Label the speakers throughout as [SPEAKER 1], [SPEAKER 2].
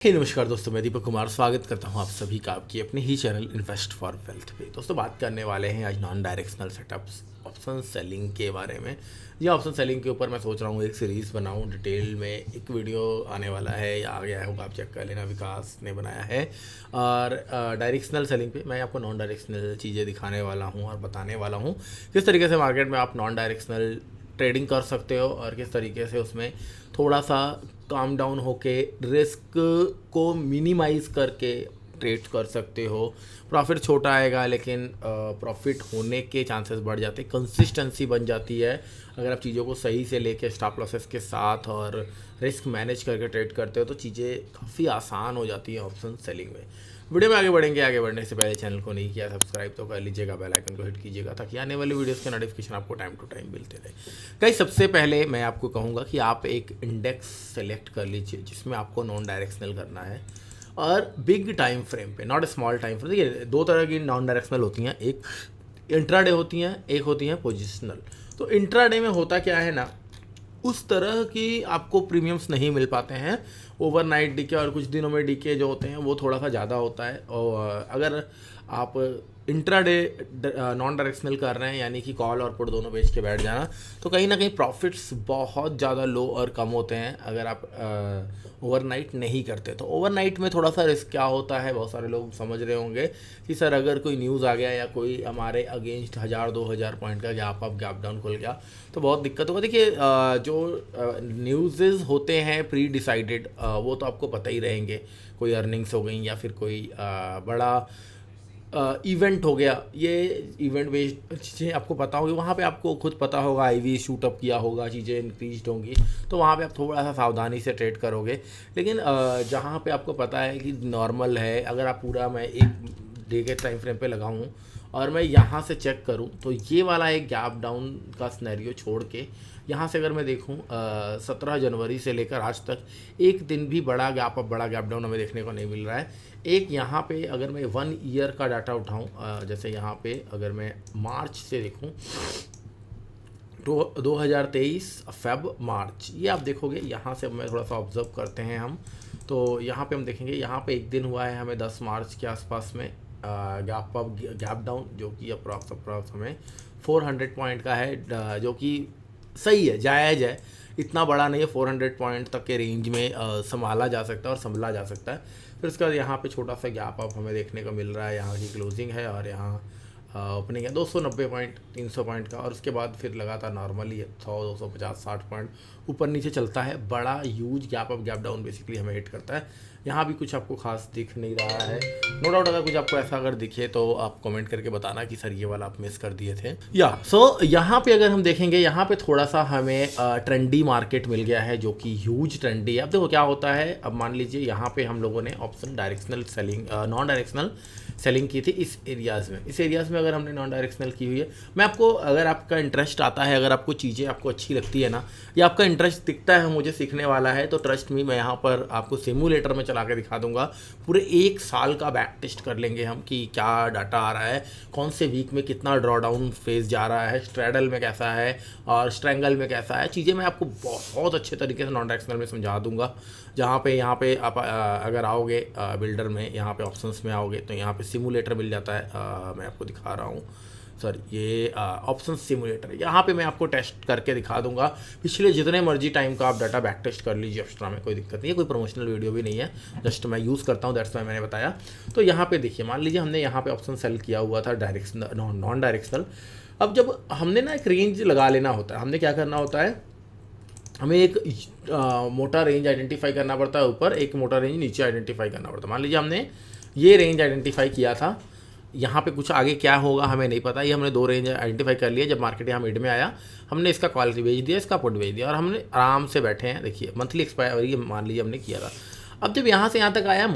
[SPEAKER 1] नमस्कार दोस्तों, मैं दीपक कुमार स्वागत करता हूं आप सभी का आपकी अपने ही चैनल इन्वेस्ट फॉर वेल्थ पे। दोस्तों, बात करने वाले हैं आज non directional setups option selling के बारे में। ये ऑप्शन सेलिंग के ऊपर मैं सोच रहा हूँ एक सीरीज़ बनाऊँ, डिटेल में एक वीडियो आने वाला है या आ गया होगा, आप चेक कर लेना, विकास ने बनाया है। और डायरेक्शनल सेलिंग पे मैं आपको नॉन डायरेक्शनल चीज़ें दिखाने वाला हूँ और बताने वाला हूँ किस तरीके से मार्केट में आप नॉन डायरेक्शनल ट्रेडिंग कर सकते हो और किस तरीके से उसमें थोड़ा सा काम डाउन होके रिस्क को मिनिमाइज करके ट्रेड कर सकते हो। प्रॉफिट छोटा आएगा लेकिन प्रॉफिट होने के चांसेस बढ़ जाते हैं, कंसिस्टेंसी बन जाती है अगर आप चीज़ों को सही से लेके स्टॉप लॉसेस के साथ और रिस्क मैनेज करके ट्रेड करते हो तो चीज़ें काफ़ी आसान हो जाती हैं ऑप्शन सेलिंग में। वीडियो में आगे बढ़ेंगे। आगे बढ़ने से पहले चैनल को नहीं किया सब्सक्राइब तो कर लीजिएगा, बेल आइकन को हिट कीजिएगा ताकि आने वाले वीडियोस के नोटिफिकेशन आपको टाइम टू टाइम मिलते रहे। गाइस, सबसे पहले मैं आपको कहूँगा कि आप एक इंडेक्स सेलेक्ट कर लीजिए जिसमें आपको नॉन डायरेक्शनल करना है और बिग टाइम फ्रेम पे, नॉट स्मॉल टाइम फ्रेम। देखिए, दो तरह की नॉन डायरेक्शनल होती हैं, एक इंट्राडे होती हैं, एक होती हैं पोजिशनल। तो इंट्राडे में होता क्या है ना, उस तरह की आपको प्रीमियम्स नहीं मिल पाते हैं। ओवरनाइट डीके और कुछ दिनों में डीके जो होते हैं वो थोड़ा सा ज़्यादा होता है। और अगर आप इंट्राडे नॉन डायरेक्शनल कर रहे हैं, यानी कि कॉल और पुट दोनों बेच के बैठ जाना, तो कहीं ना कहीं प्रॉफिट्स बहुत ज़्यादा लो और कम होते हैं अगर आप ओवरनाइट नहीं करते। तो ओवरनाइट में थोड़ा सा रिस्क क्या होता है, बहुत सारे लोग समझ रहे होंगे कि सर अगर कोई न्यूज़ आ गया या कोई हमारे अगेंस्ट 1000-2000 पॉइंट का गैप अप गैप डाउन खुल गया तो बहुत दिक्कत होगा। देखिए, जो न्यूज़ होते हैं प्री डिसाइडेड, वो तो आपको पता ही रहेंगे। कोई अर्निंग्स हो गई या फिर कोई बड़ा इवेंट हो गया, ये इवेंट बेस्ड चीज़ें आपको पता होगी। वहाँ पे आपको खुद पता होगा आईवी शूट अप किया होगा, चीज़ें इंक्रीज होंगी, तो वहाँ पे आप थोड़ा सा सावधानी से ट्रेड करोगे। लेकिन जहाँ पे आपको पता है कि नॉर्मल है, अगर आप पूरा, मैं एक डे के टाइम फ्रेम पे लगाऊँ और मैं यहाँ से चेक करूँ तो ये वाला एक गैप डाउन का सिनेरियो छोड़ के यहाँ से अगर मैं देखूँ 17 जनवरी से लेकर आज तक एक दिन भी बड़ा गैप अप, बड़ा गैप डाउन हमें देखने को नहीं मिल रहा है। एक यहाँ पे अगर मैं 1 ईयर का डाटा उठाऊँ, जैसे यहाँ पे अगर मैं मार्च से देखूँ तो 2023 फेब मार्च, ये आप देखोगे। यहाँ से मैं थोड़ा सा ऑब्जर्व करते हैं हम, तो यहाँ पे हम देखेंगे, यहाँ पे एक दिन हुआ है हमें 10 मार्च के आसपास में गैप अप गैप डाउन, जो कि अप्रॉक्स हमें 400 पॉइंट का है, जो कि सही है, जायज़ है, इतना बड़ा नहीं है। 400 पॉइंट तक के रेंज में संभाला जा सकता है और संभला जा सकता है। फिर उसके बाद यहाँ पे छोटा सा गैप अप हमें देखने को मिल रहा है, यहाँ की क्लोजिंग है और यहाँ ओपनिंग है 290 पॉइंट, 300 पॉइंट का, और उसके बाद फिर लगातार नॉर्मली 100, 250, 60 पॉइंट ऊपर नीचे चलता है। बड़ा huge gap up gap down basically हमें हिट करता है। यहाँ भी कुछ आपको खास दिख नहीं रहा है, नो डाउट। अगर कुछ आपको ऐसा अगर दिखे तो आप कमेंट करके बताना कि सर ये वाला आप मिस कर दिए थे। यहाँ पे अगर हम देखेंगे, यहाँ पे थोड़ा सा हमें ट्रेंडी मार्केट मिल गया है जो कि ह्यूज ट्रेंडी है। अब देखो क्या होता है, अब मान लीजिए यहाँ पे हम लोगों ने option directional selling, non directional selling की थी इस एरियाज़ में अगर हमने नॉन डायरेक्शनल की हुई है, मैं आपको, अगर आपका इंटरेस्ट आता है, अगर आपको चीज़ें आपको अच्छी लगती है ना, या आपका इंटरेस्ट दिखता है मुझे सीखने वाला है, तो ट्रस्ट मी, मैं यहाँ पर आपको सिमुलेटर में चला के दिखा दूंगा। पूरे 1 साल का बैक टेस्ट कर लेंगे हम कि क्या डाटा आ रहा है, कौन से वीक में कितना ड्रॉ डाउन फेज जा रहा है, स्ट्रैडल में कैसा है और स्ट्रैंगल में कैसा है। चीज़ें मैं आपको बहुत अच्छे तरीके से नॉन डायरेक्शनल में समझा दूंगा। यहाँ पे आप अगर आओगे बिल्डर में, यहाँ पे ऑप्शंस में आओगे तो यहाँ पे सिमुलेटर मिल जाता है। मैं आपको दिखा रहा हूँ सर, ये ऑप्शन सिमुलेटर, यहाँ पे मैं आपको टेस्ट करके दिखा दूंगा। पिछले जितने मर्जी टाइम का आप डाटा बैक टेस्ट कर लीजिए एक्स्ट्रा में, कोई दिक्कत नहीं है। कोई प्रमोशनल वीडियो भी नहीं है, जस्ट मैं यूज़ करता हूँ, दैट्स वाई मैंने बताया। तो यहाँ पे देखिए, मान लीजिए हमने यहाँ पे ऑप्शन सेल किया हुआ था डायरेक्शनल, नॉन डायरेक्शनल। अब जब हमने ना एक रेंज लगा लेना होता है, हमने क्या करना होता है, हमें एक मोटा रेंज आइडेंटिफाई करना पड़ता है ऊपर, एक मोटा रेंज नीचे आइडेंटिफाई करना पड़ता है। मान लीजिए हमने ये रेंज आइडेंटिफाई किया था, यहाँ पे कुछ आगे क्या होगा हमें नहीं पता, ये हमने 2 रेंज आइडेंटिफाई कर लिया। जब मार्केट यहाँ मिड में आया, हमने इसका कॉल भेज दिया, इसका पुट भेज दिया और हमने आराम से बैठे हैं। देखिए, मंथली एक्सपायरी मान लीजिए हमने किया था। अब जब यहाँ से यहाँ तक आया,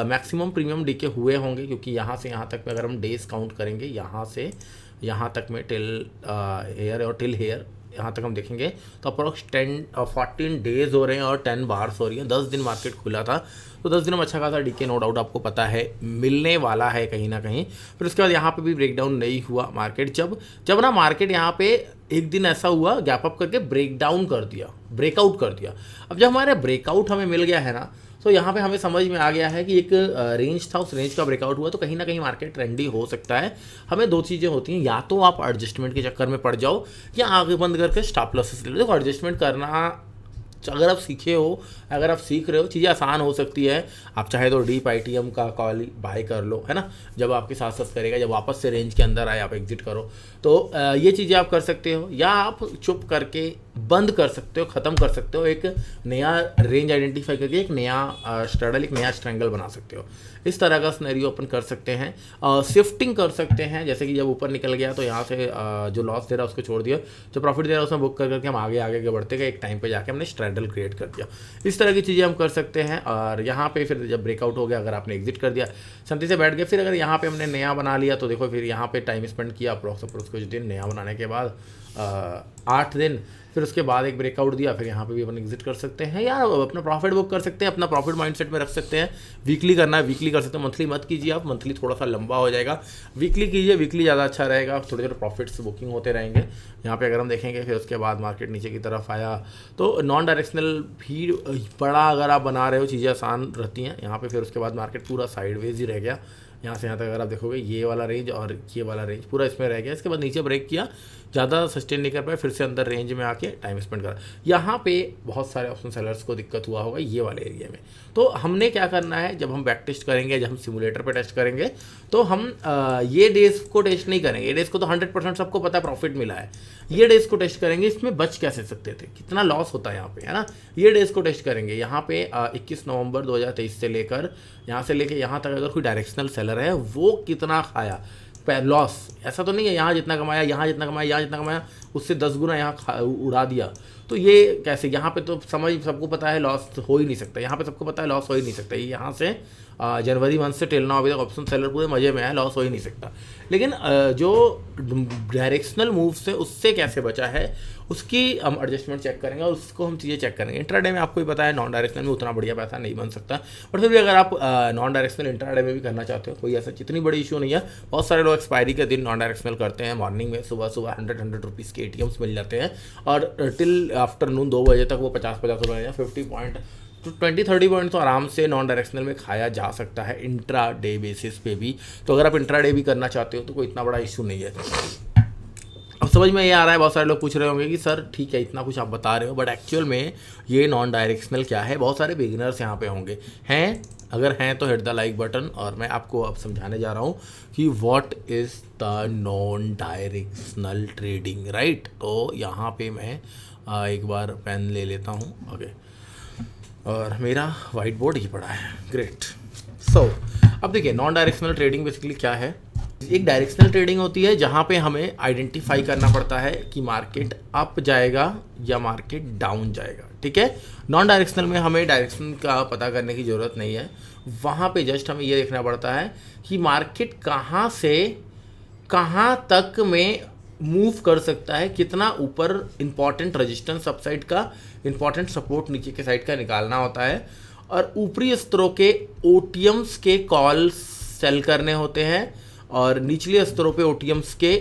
[SPEAKER 1] मैक्सिमम प्रीमियम डीके हुए होंगे, क्योंकि यहाँ से यहाँ तक में अगर हम डेज काउंट करेंगे, यहाँ से यहाँ तक में टिल हेयर और टिल हेयर यहाँ तक हम देखेंगे तो अप्रोक्स 14 डेज हो रहे हैं और 10 बार्स हो रही हैं। 10 दिन मार्केट खुला था, तो 10 दिनों में अच्छा खासा डीके नो डाउट आपको पता है मिलने वाला है कहीं ना कहीं। फिर उसके बाद यहाँ पे भी ब्रेकडाउन नहीं हुआ मार्केट, जब ना मार्केट यहाँ पे एक दिन ऐसा हुआ गैप अप करके ब्रेकडाउन कर दिया, ब्रेकआउट कर दिया। अब जब हमारा ब्रेकआउट हमें मिल गया है ना, तो यहाँ पे हमें समझ में आ गया है कि एक रेंज था, उस रेंज का ब्रेकआउट हुआ तो कहीं ना कहीं मार्केट ट्रेंडी हो सकता है। हमें दो चीज़ें होती हैं, या तो आप एडजस्टमेंट के चक्कर में पड़ जाओ या आगे बंद करके स्टॉप लॉसेस ले लो। देखो एडजस्टमेंट करना अगर आप सीखे हो, अगर आप सीख रहे हो, चीज़ें आसान हो सकती है। आप चाहे तो डीप ITM का कॉल बाय कर लो, है ना, जब आपके साथ साथ करेगा, जब वापस से रेंज के अंदर आए आप एग्जिट करो। तो ये चीज़ें आप कर सकते हो, या आप चुप करके बंद कर सकते हो, ख़त्म कर सकते हो, एक नया रेंज आइडेंटिफाई करके एक नया स्ट्रैडल, एक नया स्ट्रैंगल बना सकते हो। इस तरह का सिनेरियो अपन कर सकते हैं। शिफ्टिंग कर सकते हैं, जैसे कि जब ऊपर निकल गया तो यहाँ से जो लॉस दे रहा है उसको छोड़ दिया, जो प्रॉफिट दे रहा है उसमें बुक कर करके हम आगे आगे बढ़ते गए, एक टाइम पे जाके हमने स्ट्रैडल क्रिएट कर दिया। इस तरह की चीज़ें हम कर सकते हैं। और यहाँ पे फिर जब ब्रेकआउट हो गया, अगर आपने एग्जिट कर दिया, शांति से बैठ गए, फिर अगर यहाँ पे हमने नया बना लिया तो देखो फिर यहाँ पे टाइम स्पेंड किया अप्रोक्स कुछ दिन नया बनाने के बाद, 8 दिन, फिर उसके बाद एक ब्रेकआउट दिया, फिर यहाँ पे भी अपन एग्जिट कर सकते हैं या अपना प्रॉफिट बुक कर सकते हैं, अपना प्रॉफिट माइंडसेट में रख सकते हैं। वीकली करना है वीकली कर सकते हैं, मंथली मत कीजिए आप, मंथली थोड़ा सा लंबा हो जाएगा, वीकली कीजिए, वीकली ज़्यादा अच्छा रहेगा, थोड़े थोड़े प्रॉफिट्स बुकिंग होते रहेंगे। यहाँ पे अगर हम देखेंगे फिर उसके बाद मार्केट नीचे की तरफ आया तो नॉन डायरेक्शनल भी बड़ा अगर आप बना रहे हो चीज़ें आसान रहती हैं। यहाँ पे फिर उसके बाद मार्केट पूरा साइडवेज ही रह गया, यहाँ से यहाँ तक अगर आप देखोगे ये वाला रेंज और ये वाला रेंज पूरा इसमें रह गया। इसके बाद नीचे ब्रेक किया, ज़्यादा सस्टेन नहीं कर पाए, फिर से अंदर रेंज में आके टाइम स्पेंड करा। यहाँ पे बहुत सारे ऑप्शन सेलर्स को दिक्कत हुआ होगा ये वाले एरिया में। तो हमने क्या करना है, जब हम बैक टेस्ट करेंगे, जब हम सिमुलेटर पे टेस्ट करेंगे तो हम ये डेज को टेस्ट नहीं करेंगे। ये डेज को तो 100% सबको पता है प्रॉफिट मिला है, ये डेज को टेस्ट करेंगे इसमें बच कैसे सकते थे, कितना लॉस होता है यहाँ पे, है ना। ये डेज को टेस्ट करेंगे। यहाँ पे 21 नवंबर 2023 से लेकर यहाँ तक अगर कोई डायरेक्शनल सेलर है वो कितना खाया लॉस। ऐसा तो नहीं है यहाँ जितना कमाया, यहाँ जितना कमाया, यहाँ जितना कमाया उससे 10 गुना यहाँ उड़ा दिया। तो ये कैसे, यहाँ पे तो सबको पता है लॉस हो ही नहीं सकता, यहाँ पे सबको पता है लॉस हो ही नहीं सकता। ये यहाँ से जनवरी मंथ से टिल नाउ अभी तक ऑप्शन सेलर पूरे मज़े में है, लॉस हो ही नहीं सकता। लेकिन जो डायरेक्शनल मूव से उससे कैसे बचा है उसकी हम एडजस्टमेंट चेक करेंगे और उसको हम चीज़ें चेक करेंगे। इंट्राडे में आपको भी पता है नॉन डायरेक्शनल में उतना बढ़िया पैसा नहीं बन सकता, बट फिर भी अगर आप नॉन डायरेक्शनल इंट्राडे में भी करना चाहते हो कोई ऐसा इतनी बड़ी इशू नहीं है। बहुत सारे लोग एक्सपायरी के दिन नॉन डायरेक्शनल करते हैं, मॉर्निंग में सुबह 100 रुपीज़ के ATMs मिल जाते हैं और टिल आफ्टरनून 2 बजे तक वो 50 रुपये या 50 पॉइंट तो 20-30 पॉइंट तो आराम से नॉन डायरेक्शनल में खाया जा सकता है इंट्रा डे बेसिस पे भी। तो अगर आप इंट्रा डे भी करना चाहते हो तो कोई इतना बड़ा इशू नहीं है। अब समझ में ये आ रहा है, बहुत सारे लोग पूछ रहे होंगे कि सर ठीक है इतना कुछ आप बता रहे हो बट एक्चुअल में ये नॉन डायरेक्शनल क्या है। बहुत सारे बिगिनर्स यहाँ पे होंगे, हैं अगर हैं तो हिट द लाइक बटन। और मैं आपको अब समझाने जा रहा हूँ कि what is the non directional trading, right. तो यहाँ पे मैं एक बार पेन ले लेता हूँ, ओके, और मेरा वाइट बोर्ड ही पड़ा है, ग्रेट। सो अब देखिए नॉन डायरेक्शनल ट्रेडिंग बेसिकली क्या है। एक डायरेक्शनल ट्रेडिंग होती है जहाँ पे हमें आइडेंटिफाई करना पड़ता है कि मार्केट अप जाएगा या मार्केट डाउन जाएगा, ठीक है। नॉन डायरेक्शनल में हमें डायरेक्शन का पता करने की ज़रूरत नहीं है, वहाँ पे जस्ट हमें ये देखना पड़ता है कि मार्केट कहाँ से कहाँ तक में मूव कर सकता है, कितना ऊपर इंपॉर्टेंट रेजिस्टेंस अपसाइड का, इंपॉर्टेंट सपोर्ट नीचे के साइड का निकालना होता है और ऊपरी स्तरों के OTMs के कॉल्स सेल करने होते हैं और निचले स्तरों पे OTMs के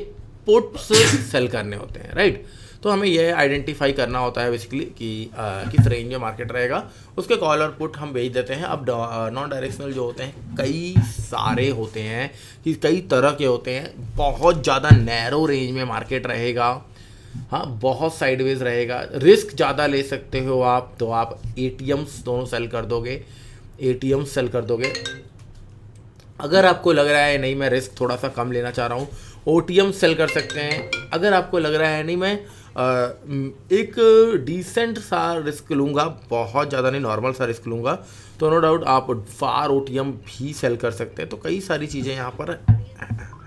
[SPEAKER 1] पुट्स सेल करने होते हैं, राइट। तो हमें यह आइडेंटिफाई करना होता है बेसिकली कि किस रेंज में मार्केट रहेगा, उसके कॉल और पुट हम भेज देते हैं। अब नॉन डायरेक्शनल जो होते हैं कई सारे होते हैं कि कई तरह के होते हैं। बहुत ज़्यादा नैरो रेंज में मार्केट रहेगा, हाँ बहुत साइडवेज रहेगा, रिस्क ज़्यादा ले सकते हो आप, तो आप ATMs दोनों सेल कर दोगे, ATMs सेल कर दोगे। अगर आपको लग रहा है नहीं मैं रिस्क थोड़ा सा कम लेना चाह रहा हूँ, OTM सेल कर सकते हैं। अगर आपको लग रहा है नहीं मैं एक डिसेंट सा रिस्क लूँगा, बहुत ज़्यादा नहीं नॉर्मल सा रिस्क लूँगा, तो नो डाउट आप फार OTM भी सेल कर सकते हैं। तो कई सारी चीज़ें यहाँ पर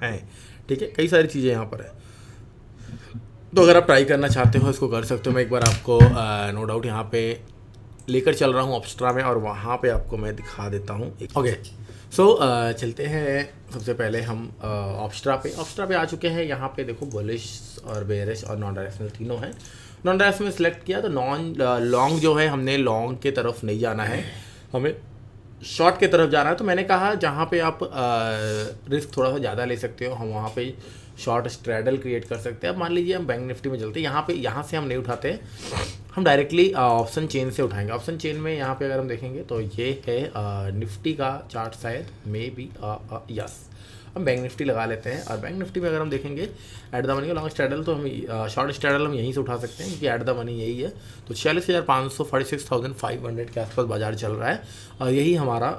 [SPEAKER 1] हैं, ठीक है, कई सारी चीज़ें यहाँ पर है। तो अगर आप ट्राई करना चाहते हो इसको कर सकते हो। मैं एक बार आपको नो डाउट यहाँ पे लेकर चल रहा हूँ ऑप्स्ट्रा में और वहाँ पे आपको मैं दिखा देता हूँ, ओके। सो चलते हैं, सबसे पहले हम ऑप्स्ट्रा पे आ चुके हैं। यहाँ पे देखो बुलिश और बेरिश और नॉन डायरेक्शनल तीनों हैं। नॉन डायरेक्शनल में सिलेक्ट किया तो लॉन्ग जो है हमने लॉन्ग के तरफ नहीं जाना है, हमें शॉर्ट के तरफ जाना है। तो मैंने कहा जहाँ पे आप रिस्क थोड़ा सा ज़्यादा ले सकते हो हम वहाँ पे शॉर्ट स्ट्रैडल क्रिएट कर सकते हैं। अब मान लीजिए हम बैंक निफ्टी में चलते हैं, यहाँ से हम नहीं उठाते, हम डायरेक्टली ऑप्शन चेन से उठाएंगे। ऑप्शन चेन में यहाँ पे अगर हम देखेंगे तो ये है निफ्टी का चार्ट, शायद मे बी यस, हम बैंक निफ्टी लगा लेते हैं। और बैंक निफ्टी में अगर हम देखेंगे एट द मनी का लॉन्ग स्ट्रैडल, तो हम शॉर्ट स्ट्रैडल हम यहीं से उठा सकते हैं क्योंकि एट द मनी यही है। तो 46,500 46,500 के आसपास बाजार चल रहा है और यही हमारा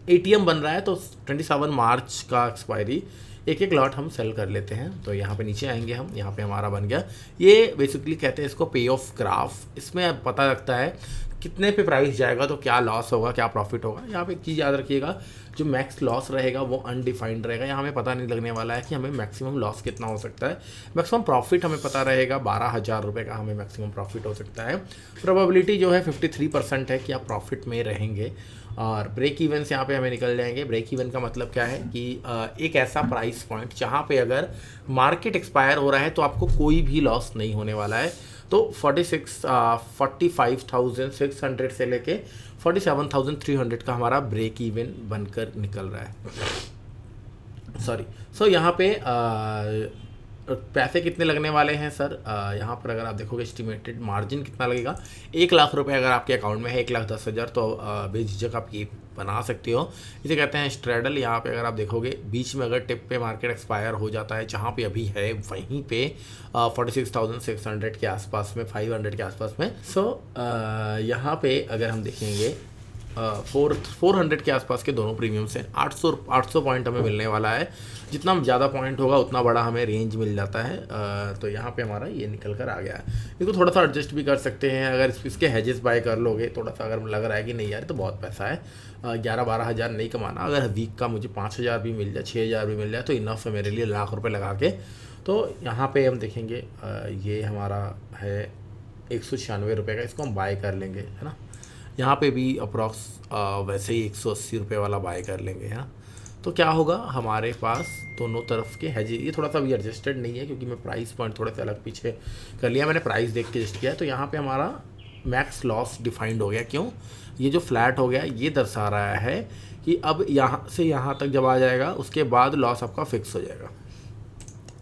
[SPEAKER 1] ATM बन रहा है। तो 27 मार्च का एक्सपायरी, एक लॉट हम सेल कर लेते हैं। तो यहाँ पे नीचे आएंगे हम, यहाँ पे हमारा बन गया, ये बेसिकली कहते हैं इसको पे ऑफ ग्राफ। इसमें पता लगता है कितने पे प्राइस जाएगा तो क्या लॉस होगा क्या प्रॉफिट होगा। यहाँ पे एक चीज़ याद रखिएगा, जो मैक्स लॉस रहेगा वो अनडिफाइंड रहेगा। यहाँ हमें पता नहीं लगने वाला है कि हमें मैक्सिमम लॉस कितना हो सकता है। मैक्सिमम प्रॉफिट हमें पता रहेगा 12,000 रुपये का हमें मैक्सिमम प्रॉफिट हो सकता है। प्रोबेबिलिटी जो है 53% है कि आप प्रॉफिट में रहेंगे। और ब्रेक इवन से यहाँ पे हमें निकल जाएंगे। ब्रेक इवन का मतलब क्या है कि एक ऐसा प्राइस पॉइंट जहाँ पे अगर मार्केट एक्सपायर हो रहा है तो आपको कोई भी लॉस नहीं होने वाला है। तो 45,600 से लेके 47,300 का हमारा ब्रेक इवन बनकर निकल रहा है। सो यहाँ पे पैसे कितने लगने वाले हैं सर? यहाँ पर अगर आप देखोगे एस्टिमेटेड मार्जिन कितना लगेगा, 1 लाख रुपए अगर आपके अकाउंट में है, 1,10,000, तो बेझिझक आप ये बना सकते हो। इसे कहते हैं स्ट्रैडल। यहाँ पे अगर आप देखोगे बीच में अगर टिप पे मार्केट एक्सपायर हो जाता है, जहाँ पे अभी है वहीं पे 46,600 के आसपास में, 500 के आसपास में। यहाँ पे अगर हम देखेंगे 400 के आसपास के दोनों प्रीमियम से 800 पॉइंट हमें मिलने वाला है। जितना ज़्यादा पॉइंट होगा उतना बड़ा हमें रेंज मिल जाता है। तो यहाँ पे हमारा ये निकल कर आ गया है। इसको थोड़ा सा एडजस्ट भी कर सकते हैं अगर इसके हेजेस बाय कर लोगे। थोड़ा सा अगर लग रहा है कि नहीं यार तो बहुत पैसा है, 11-12 हज़ार नहीं कमाना, अगर वीक का मुझे 5,000 भी मिल जाए, 6,000 भी मिल जाए तो इनफ है मेरे लिए, लाख रुपये लगा के। तो यहाँ पर हम देखेंगे ये हमारा है 196 रुपये का, इसको हम बाय कर लेंगे, है ना। यहाँ पे भी अप्रॉक्स वैसे ही 180 रुपये वाला बाय कर लेंगे, है ना। तो क्या होगा हमारे पास दोनों तरफ के हैज, ये थोड़ा सा भी एडजस्टेड नहीं है क्योंकि मैं प्राइस पॉइंट थोड़े से अलग पीछे कर लिया, मैंने प्राइस देख के एडजस्ट किया। तो यहाँ पे हमारा मैक्स लॉस डिफाइंड हो गया। क्यों? ये जो फ्लैट हो गया ये दर्शा रहा है कि अब यहाँ से यहाँ तक जब आ जाएगा उसके बाद लॉस आपका फिक्स हो जाएगा।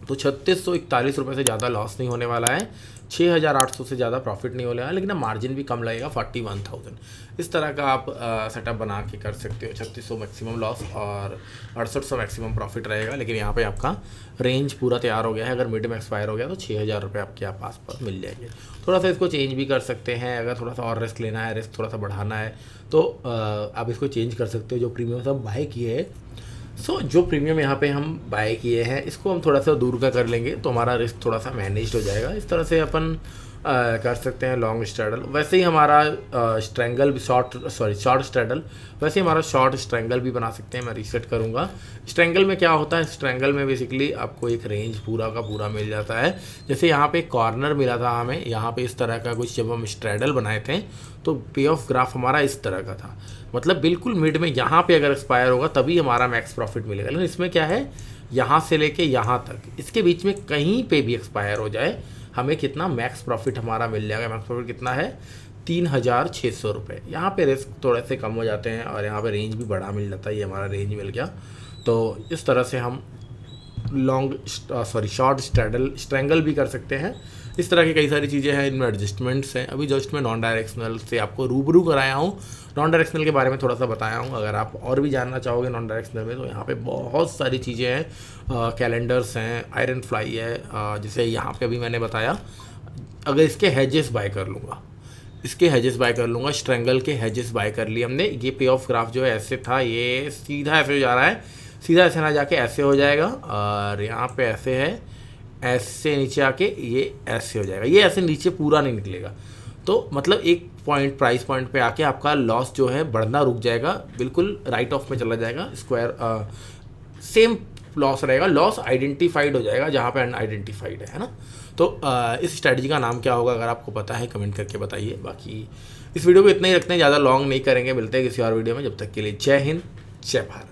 [SPEAKER 1] तो 3641 रुपये से ज़्यादा लॉस नहीं होने वाला है, 6,800 से ज़्यादा प्रॉफिट नहीं होने वाला, लेकिन मार्जिन भी कम लगेगा 41,000। इस तरह का आप सेटअप बना के कर सकते हो। 3600 मैक्सिमम लॉस और 6800 मैक्सिमम प्रॉफिट रहेगा। लेकिन यहाँ पे आपका रेंज पूरा तैयार हो गया है। अगर मिड में एक्सपायर हो गया तो 6,000 रुपये आपके आस पास मिल जाएंगे। थोड़ा सा इसको चेंज भी कर सकते हैं, अगर थोड़ा सा और रिस्क लेना है, रिस्क थोड़ा सा बढ़ाना है तो आप इसको चेंज कर सकते हो। जो प्रीमियम सब बाय किए हैं, जो प्रीमियम यहाँ पे हम बाय किए हैं इसको हम थोड़ा सा दूर का कर लेंगे तो हमारा रिस्क थोड़ा सा मैनेज हो जाएगा। इस तरह से अपन कर सकते हैं लॉन्ग स्ट्रैडल। वैसे ही हमारा स्ट्रैंगल शॉर्ट स्ट्रैडल, वैसे ही हमारा शॉर्ट स्ट्रैंगल भी बना सकते हैं। मैं रीसेट करूँगा। स्ट्रैंगल में क्या होता है, स्ट्रैंगल में बेसिकली आपको एक रेंज पूरा का पूरा मिल जाता है। जैसे यहाँ पे कॉर्नर मिला था हमें, यहाँ पे इस तरह का कुछ जब हम स्ट्रैडल बनाए थे तो पे ऑफ ग्राफ हमारा इस तरह का था, मतलब बिल्कुल मिड में यहाँ पे अगर एक्सपायर होगा तभी हमारा मैक्स प्रॉफिट मिलेगा। लेकिन इसमें क्या है, यहाँ से लेके यहाँ तक इसके बीच में कहीं पे भी एक्सपायर हो जाए हमें कितना मैक्स प्रॉफिट हमारा मिल जाएगा। मैक्स प्रॉफिट कितना है, 3,600 रुपये। यहाँ पे रिस्क थोड़े से कम हो जाते हैं और यहाँ पे रेंज भी बड़ा मिल जाता है। ये हमारा रेंज मिल गया। तो इस तरह से हम शॉर्ट स्ट्रैंगल भी कर सकते हैं। इस तरह की कई सारी चीज़ें हैं, इनमें एडजस्टमेंट्स हैं। अभी जस्ट मैं नॉन डायरेक्शनल से आपको रूबरू कराया हूँ, नॉन डायरेक्शनल के बारे में थोड़ा सा बताया हूँ। अगर आप और भी जानना चाहोगे नॉन डायरेक्शनल में तो यहाँ पे बहुत सारी चीज़ें हैं। कैलेंडर्स हैं, आयरन फ्लाई है, जैसे यहाँ पे अभी मैंने बताया। अगर इसके हेजेस बाय कर लूँगा, स्ट्रैंगल के हेजेस बाय कर लिए हमने। ये पे ऑफ ग्राफ जो है ऐसे था, ये सीधा ऐसे जा रहा है, सीधा ऐसे ना जाके ऐसे हो जाएगा और यहाँ पे ऐसे है, ऐसे नीचे आके ये ऐसे हो जाएगा। ये ऐसे नीचे पूरा नहीं निकलेगा। तो मतलब एक पॉइंट, प्राइस पॉइंट पे आके आपका लॉस जो है बढ़ना रुक जाएगा, बिल्कुल राइट ऑफ में चला जाएगा। स्क्वायर सेम लॉस रहेगा, लॉस आइडेंटिफाइड हो जाएगा जहाँ पे अनआइडेंटिफाइड है ना। तो इस स्ट्रैटेजी का नाम क्या होगा, अगर आपको पता है कमेंट करके बताइए। बाकी इस वीडियो को इतना ही रखते हैं, ज़्यादा लॉन्ग नहीं करेंगे। मिलते हैं किसी और वीडियो में, जब तक के लिए जय हिंद, जय भारत।